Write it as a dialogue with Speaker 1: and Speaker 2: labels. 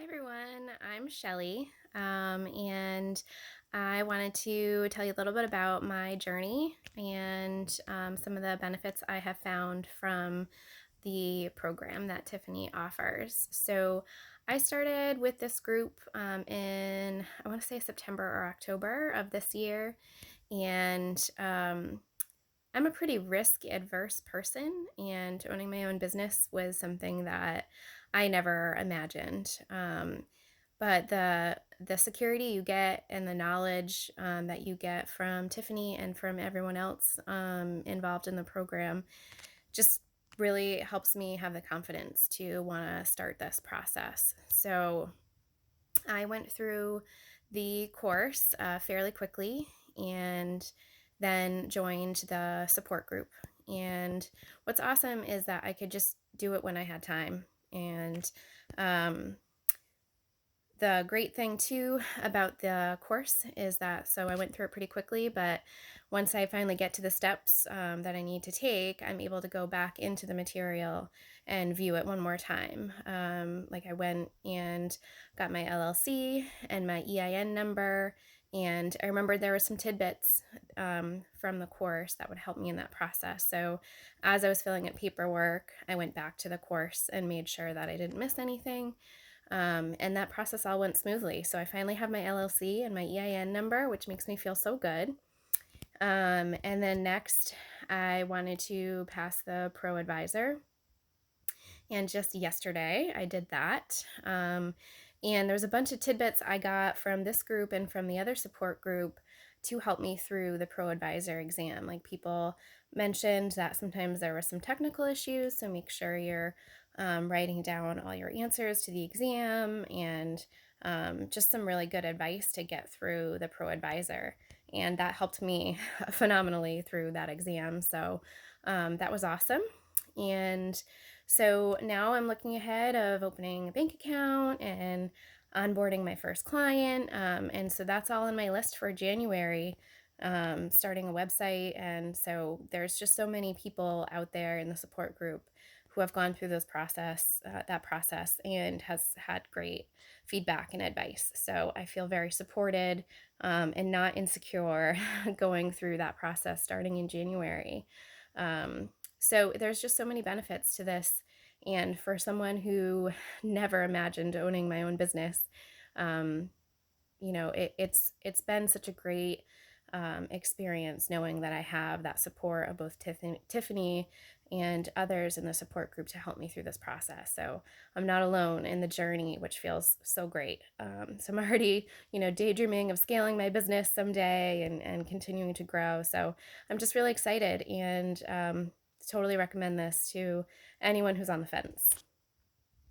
Speaker 1: Hi everyone, I'm Shelly, and I wanted to tell you a little bit about my journey and some of the benefits I have found from the program that Tiffany offers. So I started with this group in, I want to say September or October of this year, and I'm a pretty risk adverse person, and owning my own business was something that I never imagined. But the security you get and the knowledge that you get from Tiffany and from everyone else involved in the program just really helps me have the confidence to want to start this process. So I went through the course fairly quickly and then joined the support group. And what's awesome is that I could just do it when I had time. And um, the great thing too about the course is that, so I went through it pretty quickly, but once I finally get to the steps that I need to take, I'm able to go back into the material and view it one more time. Like I went and got my LLC and my EIN number, and I remembered there were some tidbits from the course that would help me in that process. So as I was filling out paperwork, I went back to the course and made sure that I didn't miss anything. And that process all went smoothly. So I finally have my LLC and my EIN number, which makes me feel so good. And then next, I wanted to pass the Pro Advisor. And just yesterday, I did that. And there's a bunch of tidbits I got from this group and from the other support group to help me through the Pro Advisor exam. Like people mentioned that sometimes there were some technical issues, so make sure you're writing down all your answers to the exam and just some really good advice to get through the Pro Advisor. And that helped me phenomenally through that exam. So that was awesome. And so now I'm looking ahead of opening a bank account and onboarding my first client. And so that's all on my list for January, starting a website. And so there's just so many people out there in the support group who have gone through that process and has had great feedback and advice. So I feel very supported and not insecure going through that process starting in January. So there's just so many benefits to this. And for someone who never imagined owning my own business, um, it's been such a great experience knowing that I have that support of both Tiffany and others in the support group to help me through this process. So I'm not alone in the journey, which feels so great. So I'm already, daydreaming of scaling my business someday and continuing to grow. So I'm just really excited and totally recommend this to anyone who's on the fence.